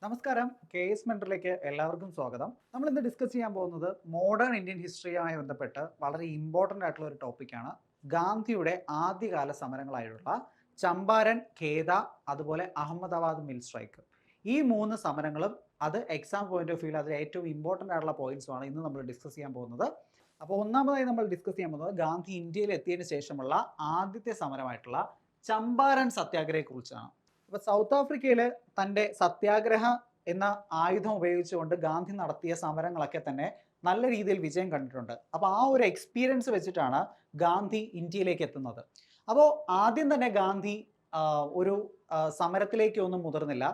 നമസ്കാരം. K S മെന്ററിലേക്ക് എല്ലാവർക്കും സ്വാഗതം. നമ്മൾ ഇന്ന് ഡിസ്കസ് ചെയ്യാൻ പോകുന്നത് മോഡേൺ ഇന്ത്യൻ ഹിസ്റ്ററിയുമായി ബന്ധപ്പെട്ട് വളരെ ഇമ്പോർട്ടൻ്റ് ആയിട്ടുള്ള ഒരു ടോപ്പിക്കാണ്. ഗാന്ധിയുടെ ആദ്യകാല സമരങ്ങളായിട്ടുള്ള ചമ്പാരൻ, ഖേദ, അതുപോലെ അഹമ്മദാബാദ് മിൽ സ്ട്രൈക്ക്. ഈ മൂന്ന് സമരങ്ങളും അത് എക്സാം പോയിന്റ് ഓഫ് വ്യൂവിൽ അതിൽ ഏറ്റവും ഇമ്പോർട്ടൻ്റ് ആയിട്ടുള്ള പോയിന്റ്സുമാണ് ഇന്ന് നമ്മൾ ഡിസ്കസ് ചെയ്യാൻ പോകുന്നത്. അപ്പോൾ ഒന്നാമതായി നമ്മൾ ഡിസ്കസ് ചെയ്യാൻ പോകുന്നത് ഗാന്ധി ഇന്ത്യയിൽ എത്തിയതിനു ശേഷമുള്ള ആദ്യത്തെ സമരമായിട്ടുള്ള ചമ്പാരൻ സത്യാഗ്രഹത്തെക്കുറിച്ചാണ്. അപ്പോൾ സൗത്ത് ആഫ്രിക്കയിൽ തൻ്റെ സത്യാഗ്രഹ എന്ന ആയുധം ഉപയോഗിച്ചുകൊണ്ട് ഗാന്ധി നടത്തിയ സമരങ്ങളൊക്കെ തന്നെ നല്ല രീതിയിൽ വിജയം കണ്ടിട്ടുണ്ട്. അപ്പോൾ ആ ഒരു എക്സ്പീരിയൻസ് വെച്ചിട്ടാണ് ഗാന്ധി ഇന്ത്യയിലേക്ക് എത്തുന്നത്. അപ്പോൾ ആദ്യം തന്നെ ഗാന്ധി ഒരു സമരത്തിലേക്ക് ഒന്നും മുതിർന്നില്ല.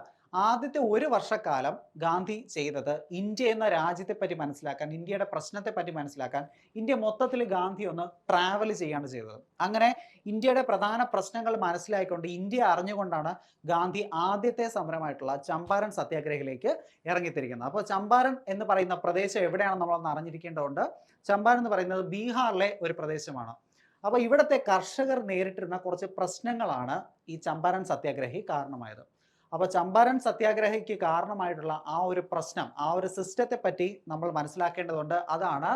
ആദ്യത്തെ ഒരു വർഷക്കാലം ഗാന്ധി ചെയ്തത് ഇന്ത്യ എന്ന രാജ്യത്തെ പറ്റി മനസ്സിലാക്കാൻ, ഇന്ത്യയുടെ പ്രശ്നത്തെ പറ്റി മനസ്സിലാക്കാൻ ഇന്ത്യ മൊത്തത്തിൽ ഗാന്ധി ഒന്ന് ട്രാവൽ ചെയ്യാണ് ചെയ്തത്. അങ്ങനെ ഇന്ത്യയുടെ പ്രധാന പ്രശ്നങ്ങൾ മനസ്സിലാക്കിക്കൊണ്ട് ഇന്ത്യ അറിഞ്ഞുകൊണ്ടാണ് ഗാന്ധി ആദ്യത്തെ സമരമായിട്ടുള്ള ചമ്പാരൻ സത്യാഗ്രഹയിലേക്ക് ഇറങ്ങിത്തിരിക്കുന്നത്. അപ്പോൾ ചമ്പാരൻ എന്ന് പറയുന്ന പ്രദേശം എവിടെയാണെന്ന് നമ്മളൊന്ന് അറിഞ്ഞിരിക്കേണ്ടതുണ്ട്. ചമ്പാരൻ എന്ന് പറയുന്നത് ബീഹാറിലെ ഒരു പ്രദേശമാണ്. അപ്പോൾ ഇവിടുത്തെ കർഷകർ നേരിട്ടിരുന്ന കുറച്ച് പ്രശ്നങ്ങളാണ് ഈ ചമ്പാരൻ സത്യാഗ്രഹി കാരണമായത്. അപ്പോൾ ചമ്പാരൻ സത്യാഗ്രഹയ്ക്ക് കാരണമായിട്ടുള്ള ആ ഒരു പ്രശ്നം, ആ ഒരു സിസ്റ്റത്തെ പറ്റി നമ്മൾ മനസ്സിലാക്കേണ്ടതുണ്ട്. അതാണ്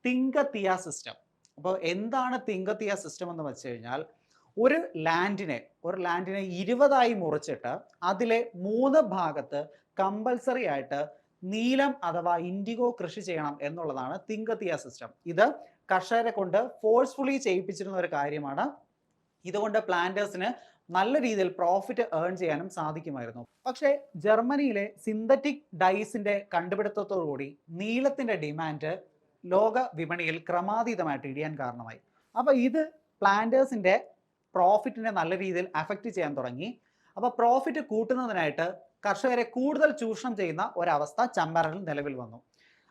തിങ്കത്തിയ സിസ്റ്റം. അപ്പോൾ എന്താണ് തിങ്കത്തിയ സിസ്റ്റം എന്ന് വെച്ച് കഴിഞ്ഞാൽ, ഒരു ലാൻഡിനെ 20 മുറിച്ചിട്ട് അതിലെ 3 ഭാഗത്ത് കമ്പൽസറി ആയിട്ട് നീലം അഥവാ ഇൻഡിഗോ കൃഷി ചെയ്യണം എന്നുള്ളതാണ് തിങ്കത്തിയ സിസ്റ്റം. ഇത് കർഷകരെ കൊണ്ട് ഫോഴ്സ്ഫുള്ളി ചെയ്യിപ്പിച്ചിരുന്ന ഒരു കാര്യമാണ്. ഇതുകൊണ്ട് പ്ലാന്റേഴ്സിന് നല്ല രീതിയിൽ പ്രോഫിറ്റ് ഏൺ ചെയ്യാനും സാധിക്കുമായിരുന്നു. പക്ഷേ ജർമ്മനിയിലെ സിന്തറ്റിക് ഡൈസിന്റെ കണ്ടുപിടുത്തത്തോടുകൂടി നീലത്തിന്റെ ഡിമാൻഡ് ലോക വിപണിയിൽ ക്രമാതീതമായിട്ട് ഇടിയാൻ കാരണമായി. അപ്പോൾ ഇത് പ്ലാന്റേഴ്സിന്റെ പ്രോഫിറ്റിനെ നല്ല രീതിയിൽ അഫക്റ്റ് ചെയ്യാൻ തുടങ്ങി. അപ്പോൾ പ്രോഫിറ്റ് കൂട്ടുന്നതിനായിട്ട് കർഷകരെ കൂടുതൽ ചൂഷണം ചെയ്യുന്ന ഒരവസ്ഥ ചമ്പാരനിൽ നിലവിൽ വന്നു.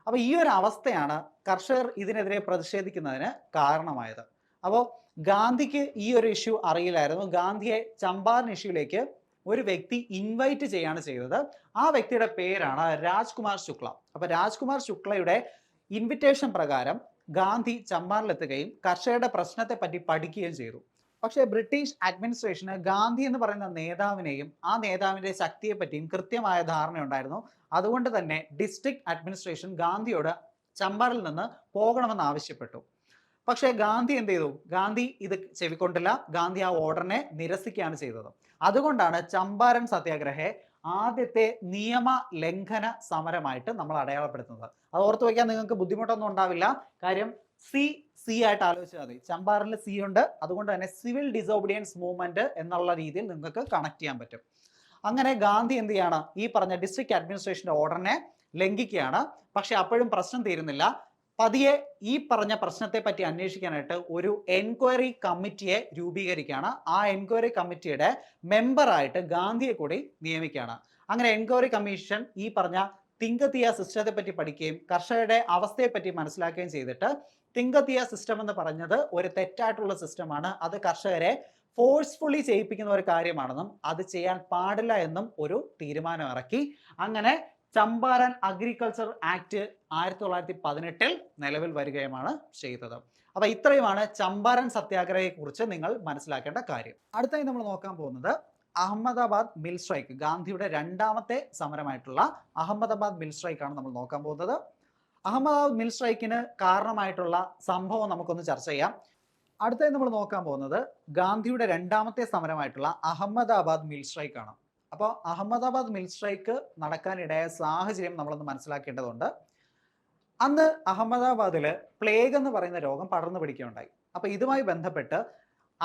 അപ്പോൾ ഈ ഒരു അവസ്ഥയാണ് കർഷകർ ഇതിനെതിരെ പ്രതിഷേധിക്കുന്നതിന് കാരണമായത്. അപ്പോൾ ഗാന്ധിക്ക് ഈ ഒരു ഇഷ്യൂ അറിയില്ലായിരുന്നു. ഗാന്ധിയെ ചമ്പാരൻ ഇഷ്യൂയിലേക്ക് ഒരു വ്യക്തി ഇൻവൈറ്റ് ചെയ്യാണ് ചെയ്തത്. ആ വ്യക്തിയുടെ പേരാണ് രാജ്കുമാർ ശുക്ല. അപ്പോൾ രാജ്കുമാർ ശുക്ലയുടെ ഇൻവിറ്റേഷൻ പ്രകാരം ഗാന്ധി ചമ്പാരനിലെത്തുകയും കർഷകരുടെ പ്രശ്നത്തെ പറ്റി പഠിക്കുകയും ചെയ്തു. പക്ഷേ ബ്രിട്ടീഷ് അഡ്മിനിസ്ട്രേഷന് ഗാന്ധി എന്ന് പറയുന്ന നേതാവിനെയും ആ നേതാവിൻ്റെ ശക്തിയെ പറ്റിയും കൃത്യമായ ധാരണയുണ്ടായിരുന്നു. അതുകൊണ്ട് തന്നെ ഡിസ്ട്രിക്ട് അഡ്മിനിസ്ട്രേഷൻ ഗാന്ധിയോട് ചമ്പാരനിൽ നിന്ന് പോകണമെന്ന് ആവശ്യപ്പെട്ടു. പക്ഷേ ഗാന്ധി എന്ത് ചെയ്തു? ഗാന്ധി ഇത് ചെവിക്കൊണ്ടില്ല. ഗാന്ധി ആ ഓർഡറിനെ നിരസിക്കുകയാണ് ചെയ്തത്. അതുകൊണ്ടാണ് ചമ്പാരൻ സത്യാഗ്രഹയെ ആദ്യത്തെ നിയമ ലംഘന സമരമായിട്ട് നമ്മൾ അടയാളപ്പെടുത്തുന്നത്. അത് ഓർത്ത് വയ്ക്കാൻ നിങ്ങൾക്ക് ബുദ്ധിമുട്ടൊന്നും ഉണ്ടാവില്ല. കാര്യം സി ആയിട്ട് ആലോചിച്ചാൽ മതി. ചമ്പാരനിൽ സി ഉണ്ട്. അതുകൊണ്ട് തന്നെ സിവിൽ ഡിസോബീഡിയൻസ് മൂവ്മെന്റ് എന്നുള്ള രീതിയിൽ നിങ്ങൾക്ക് കണക്ട് ചെയ്യാൻ പറ്റും. അങ്ങനെ ഗാന്ധി എന്ത് ചെയ്യാണ്? ഈ പറഞ്ഞ ഡിസ്ട്രിക്ട് അഡ്മിനിസ്ട്രേഷന്റെ ഓർഡറിനെ ലംഘിക്കുകയാണ്. പക്ഷെ അപ്പോഴും പ്രശ്നം തീരുന്നില്ല. പതിയെ ഈ പറഞ്ഞ പ്രശ്നത്തെ പറ്റി അന്വേഷിക്കാനായിട്ട് ഒരു എൻക്വയറി കമ്മിറ്റിയെ രൂപീകരിക്കുകയാണ്. ആ എൻക്വയറി കമ്മിറ്റിയുടെ മെമ്പറായിട്ട് ഗാന്ധിയെ കൂടി നിയമിക്കുകയാണ്. അങ്ങനെ എൻക്വയറി കമ്മീഷൻ ഈ പറഞ്ഞ തിങ്കത്തിയ സിസ്റ്റത്തെ പറ്റി പഠിക്കുകയും കർഷകരുടെ അവസ്ഥയെ പറ്റി മനസ്സിലാക്കുകയും ചെയ്തിട്ട് തിങ്കത്തിയ സിസ്റ്റം എന്ന് പറഞ്ഞത് ഒരു തെറ്റായിട്ടുള്ള സിസ്റ്റമാണ്. അത് കർഷകരെ ഫോഴ്സ്ഫുള്ളി ചെയ്യിപ്പിക്കുന്ന ഒരു കാര്യമാണെന്നും അത് ചെയ്യാൻ പാടില്ല എന്നും ഒരു തീരുമാനം ഇറക്കി. അങ്ങനെ ചമ്പാരൻ അഗ്രികൾച്ചർ ആക്ട് 1918 നിലവിൽ വരികയുമാണ് ചെയ്തത്. അപ്പൊ ഇത്രയുമാണ് ചമ്പാരൻ സത്യാഗ്രഹയെ കുറിച്ച് നിങ്ങൾ മനസ്സിലാക്കേണ്ട കാര്യം. അടുത്തായി നമ്മൾ നോക്കാൻ പോകുന്നത് അഹമ്മദാബാദ് മിൽ സ്ട്രൈക്ക്. ഗാന്ധിയുടെ രണ്ടാമത്തെ സമരമായിട്ടുള്ള അഹമ്മദാബാദ് മിൽ സ്ട്രൈക്ക് ആണ് നമ്മൾ നോക്കാൻ പോകുന്നത്. അഹമ്മദാബാദ് മിൽ സ്ട്രൈക്കിന് കാരണമായിട്ടുള്ള സംഭവം നമുക്കൊന്ന് ചർച്ച ചെയ്യാം. അടുത്തായി നമ്മൾ നോക്കാൻ പോകുന്നത് ഗാന്ധിയുടെ രണ്ടാമത്തെ സമരമായിട്ടുള്ള അഹമ്മദാബാദ് മിൽ സ്ട്രൈക്ക് ആണ്. അപ്പോൾ അഹമ്മദാബാദ് മിൽ സ്ട്രൈക്ക് നടക്കാനിടയായ സാഹചര്യം നമ്മളൊന്ന് മനസ്സിലാക്കേണ്ടതുണ്ട്. അന്ന് അഹമ്മദാബാദിൽ പ്ലേഗ് എന്ന് പറയുന്ന രോഗം പടർന്നു പിടിക്കുകയുണ്ടായി. അപ്പോൾ ഇതുമായി ബന്ധപ്പെട്ട്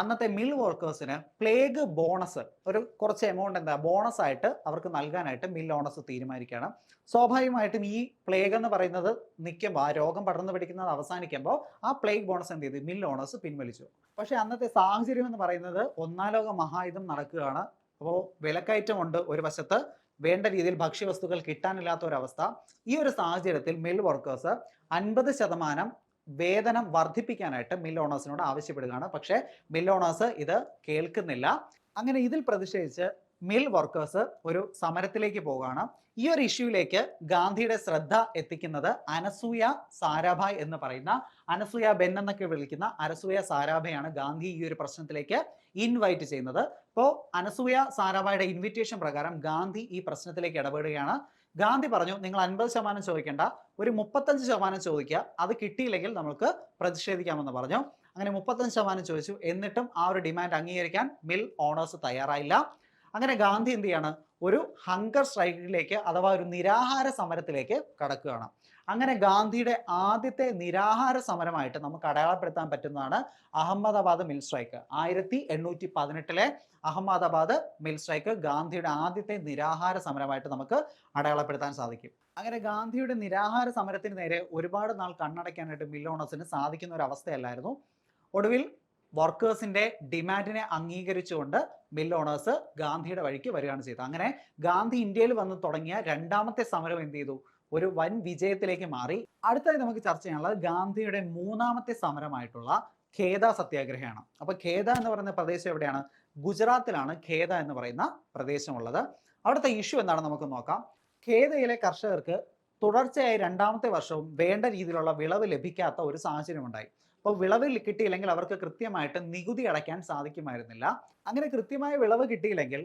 അന്നത്തെ മിൽ വർക്കേഴ്സിന് പ്ലേഗ് ബോണസ്, ഒരു കുറച്ച് എമൗണ്ട് ബോണസ് ആയിട്ട് അവർക്ക് നൽകാനായിട്ട് മിൽ ഓണേഴ്സ് തീരുമാനിക്കുകയാണ്. സ്വാഭാവികമായിട്ടും ഈ പ്ലേഗ് എന്ന് പറയുന്നത് നിൽക്കുമ്പോൾ, ആ രോഗം പടർന്നു പിടിക്കുന്നത് അവസാനിക്കുമ്പോൾ ആ പ്ലേഗ് ബോണസ് എന്ത് ചെയ്തു? മിൽ ഓണേഴ്സ് പിൻവലിച്ചു. പക്ഷേ അന്നത്തെ സാഹചര്യം എന്ന് പറയുന്നത് 1-ാം ലോക മഹായുദ്ധം നടക്കുകയാണ്. അപ്പോൾ വിലക്കയറ്റമുണ്ട് ഒരു വശത്ത്, വേണ്ട രീതിയിൽ ഭക്ഷ്യവസ്തുക്കൾ കിട്ടാനില്ലാത്ത ഒരവസ്ഥ. ഈ ഒരു സാഹചര്യത്തിൽ മിൽ വർക്കേഴ്സ് 50% വേതനം വർദ്ധിപ്പിക്കാനായിട്ട് മിൽ ഓണേഴ്സിനോട് ആവശ്യപ്പെടുകയാണ്. പക്ഷേ മിൽ ഓണേഴ്സ് ഇത് കേൾക്കുന്നില്ല. അങ്ങനെ ഇതിൽ പ്രതിഷേധിച്ച് മിൽ വർക്കേഴ്സ് ഒരു സമരത്തിലേക്ക് പോവുകയാണ്. ഈ ഒരു ഇഷ്യൂയിലേക്ക് ഗാന്ധിയുടെ ശ്രദ്ധ എത്തിക്കുന്നത് അനസൂയ സാരാഭായ് എന്ന് പറയുന്ന, അനസൂയ ബെൻ എന്നൊക്കെ വിളിക്കുന്ന അനസൂയ സാരാഭായാണ് ഗാന്ധി ഈ ഒരു പ്രശ്നത്തിലേക്ക് ഇൻവൈറ്റ് ചെയ്യുന്നത്. അപ്പോൾ അനസൂയ സാരാഭായുടെ ഇൻവിറ്റേഷൻ പ്രകാരം ഗാന്ധി ഈ പ്രശ്നത്തിലേക്ക് ഇടപെടുകയാണ്. ഗാന്ധി പറഞ്ഞു, നിങ്ങൾ 50% ചോദിക്കേണ്ട, ഒരു 35% ചോദിക്കുക, അത് കിട്ടിയില്ലെങ്കിൽ നമുക്ക് പ്രതിഷേധിക്കാമെന്ന് പറഞ്ഞു. അങ്ങനെ 35% ചോദിച്ചു. എന്നിട്ടും ആ ഒരു ഡിമാൻഡ് അംഗീകരിക്കാൻ മിൽ ഓണേഴ്സ് തയ്യാറായില്ല. അങ്ങനെ ഗാന്ധി എന്ത് ചെയ്യാണ്, ഒരു ഹങ്കർ സ്ട്രൈക്കിലേക്ക് അഥവാ ഒരു നിരാഹാര സമരത്തിലേക്ക് കടക്കുകയാണ്. അങ്ങനെ ഗാന്ധിയുടെ ആദ്യത്തെ നിരാഹാര സമരമായിട്ട് നമുക്ക് അടയാളപ്പെടുത്താൻ പറ്റുന്നതാണ് Ahmedabad mill strike. 1818 Ahmedabad mill strike ഗാന്ധിയുടെ ആദ്യത്തെ നിരാഹാര സമരമായിട്ട് നമുക്ക് അടയാളപ്പെടുത്താൻ സാധിക്കും. അങ്ങനെ ഗാന്ധിയുടെ നിരാഹാര സമരത്തിന് നേരെ ഒരുപാട് നാൾ കണ്ണടയ്ക്കാനായിട്ട് മിൽ ഓണേഴ്സിന് സാധിക്കുന്ന ഒരു അവസ്ഥയല്ലായിരുന്നു. ഒടുവിൽ വർക്കേഴ്സിന്റെ ഡിമാൻഡിനെ അംഗീകരിച്ചുകൊണ്ട് മിൽ ഓണേഴ്സ് ഗാന്ധിയുടെ വഴിക്ക് വരികയാണ് ചെയ്തത്. അങ്ങനെ ഗാന്ധി ഇന്ത്യയിൽ വന്ന് തുടങ്ങിയ രണ്ടാമത്തെ സമരം എന്ത് ചെയ്തു, ഒരു വൻ വിജയത്തിലേക്ക് മാറി. അടുത്തായി നമുക്ക് ചർച്ച ചെയ്യാനുള്ളത് ഗാന്ധിയുടെ മൂന്നാമത്തെ സമരമായിട്ടുള്ള ഖേദ സത്യാഗ്രഹമാണ്. അപ്പൊ ഖേദ എന്ന് പറയുന്ന പ്രദേശം എവിടെയാണ്? ഗുജറാത്തിലാണ് ഖേദ എന്ന് പറയുന്ന പ്രദേശമുള്ളത്. അവിടുത്തെ ഇഷ്യൂ എന്താണെന്ന് നമുക്ക് നോക്കാം. ഖേദയിലെ കർഷകർക്ക് തുടർച്ചയായി രണ്ടാമത്തെ വർഷവും വേണ്ട രീതിയിലുള്ള വിളവ് ലഭിക്കാത്ത ഒരു സാഹചര്യം ഉണ്ടായി. അപ്പോൾ വിളവ് കിട്ടിയില്ലെങ്കിൽ അവർക്ക് കൃത്യമായിട്ട് നികുതി അടയ്ക്കാൻ സാധിക്കുമായിരുന്നില്ല. അങ്ങനെ കൃത്യമായ വിളവ് കിട്ടിയില്ലെങ്കിൽ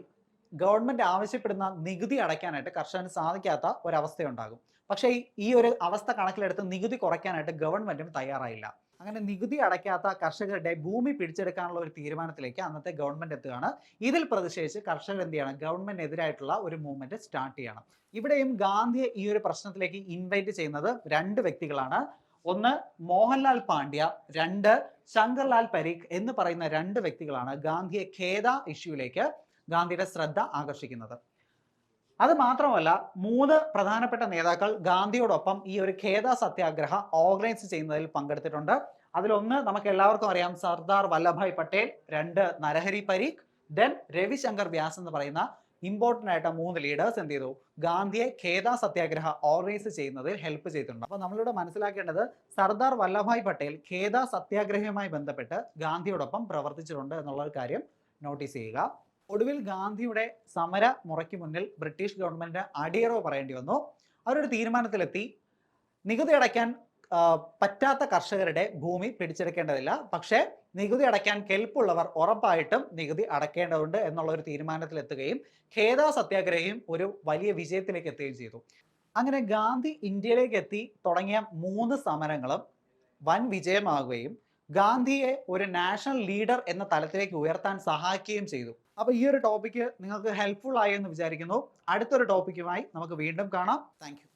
ഗവൺമെന്റ് ആവശ്യപ്പെടുന്ന നികുതി അടയ്ക്കാനായിട്ട് കർഷകന് സാധിക്കാത്ത ഒരവസ്ഥയുണ്ടാകും. പക്ഷേ ഈ ഒരു അവസ്ഥ കണക്കിലെടുത്ത് നികുതി കുറയ്ക്കാനായിട്ട് ഗവൺമെന്റും തയ്യാറായില്ല. അങ്ങനെ നികുതി അടയ്ക്കാത്ത കർഷകരുടെ ഭൂമി പിടിച്ചെടുക്കാനുള്ള ഒരു തീരുമാനത്തിലേക്ക് അന്നത്തെ ഗവൺമെന്റ് എത്തുകയാണ്. ഇതിൽ പ്രതിഷേധിച്ച് കർഷകർ എന്ത് ചെയ്യണം, ഗവൺമെന്റിനെതിരായിട്ടുള്ള ഒരു മൂവ്മെന്റ് സ്റ്റാർട്ട് ചെയ്യണം. ഇവിടെയും ഗാന്ധിയെ ഈ ഒരു പ്രശ്നത്തിലേക്ക് ഇൻവൈറ്റ് ചെയ്യുന്നത് രണ്ട് വ്യക്തികളാണ്. ഒന്ന് മോഹൻലാൽ പാണ്ഡ്യ, രണ്ട് ശങ്കർലാൽ പരീഖ് എന്ന് പറയുന്ന രണ്ട് വ്യക്തികളാണ് ഗാന്ധിയെ ഖേദ ഇഷ്യൂയിലേക്ക് ഗാന്ധിയുടെ ശ്രദ്ധ ആകർഷിക്കുന്നത്. അത് മാത്രമല്ല, മൂന്ന് പ്രധാനപ്പെട്ട നേതാക്കൾ ഗാന്ധിയോടൊപ്പം ഈ ഒരു ഖേദ സത്യാഗ്രഹ ഓർഗനൈസ് ചെയ്യുന്നതിൽ പങ്കെടുത്തിട്ടുണ്ട്. അതിലൊന്ന് നമുക്ക് എല്ലാവർക്കും അറിയാം, സർദാർ വല്ലഭായ് പട്ടേൽ, രണ്ട് നരഹരി പരീഖ്, ദെൻ രവിശങ്കർ വ്യാസ് എന്ന് പറയുന്ന ഇമ്പോർട്ടൻ്റ് ആയിട്ട് മൂന്ന് ലീഡേഴ്സ് എന്ത് ചെയ്തു, ഗാന്ധിയെ ഖേദ സത്യാഗ്രഹ ഓർഗനൈസ് ചെയ്യുന്നതിൽ ഹെൽപ്പ് ചെയ്തിട്ടുണ്ട്. അപ്പോൾ നമ്മളിവിടെ മനസ്സിലാക്കേണ്ടത് സർദാർ വല്ലഭായ് പട്ടേൽ ഖേദ സത്യാഗ്രഹവുമായി ബന്ധപ്പെട്ട് ഗാന്ധിയോടൊപ്പം പ്രവർത്തിച്ചിട്ടുണ്ട് എന്നുള്ള ഒരു കാര്യം നോട്ടീസ് ചെയ്യുക. ഒടുവിൽ ഗാന്ധിയുടെ സമര മുറയ്ക്ക് മുന്നിൽ ബ്രിട്ടീഷ് ഗവൺമെന്റിന് അടിയറവ് പറയേണ്ടി വന്നു. അവരൊരു തീരുമാനത്തിലെത്തി, നികുതി അടയ്ക്കാൻ പറ്റാത്ത കർഷകരുടെ ഭൂമി പിടിച്ചെടുക്കേണ്ടതില്ല, പക്ഷേ നികുതി അടയ്ക്കാൻ കെൽപ്പുള്ളവർ ഉറപ്പായിട്ടും നികുതി അടയ്ക്കേണ്ടതുണ്ട് എന്നുള്ള ഒരു തീരുമാനത്തിലെത്തുകയും ഖേദ സത്യാഗ്രഹയും ഒരു വലിയ വിജയത്തിലേക്ക് എത്തുകയും ചെയ്തു. അങ്ങനെ ഗാന്ധി ഇന്ത്യയിലേക്ക് എത്തി തുടങ്ങിയ മൂന്ന് സമരങ്ങളും വൻ വിജയമാകുകയും ഗാന്ധിയെ ഒരു നാഷണൽ ലീഡർ എന്ന തലത്തിലേക്ക് ഉയർത്താൻ സഹായിക്കുകയും ചെയ്തു. അപ്പോൾ ഈ ഒരു ടോപ്പിക്ക് നിങ്ങൾക്ക് ഹെൽപ്ഫുൾ ആയി എന്ന് വിചാരിക്കുന്നു. അടുത്തൊരു ടോപ്പിക്കുമായി നമുക്ക് വീണ്ടും കാണാം. Thank you.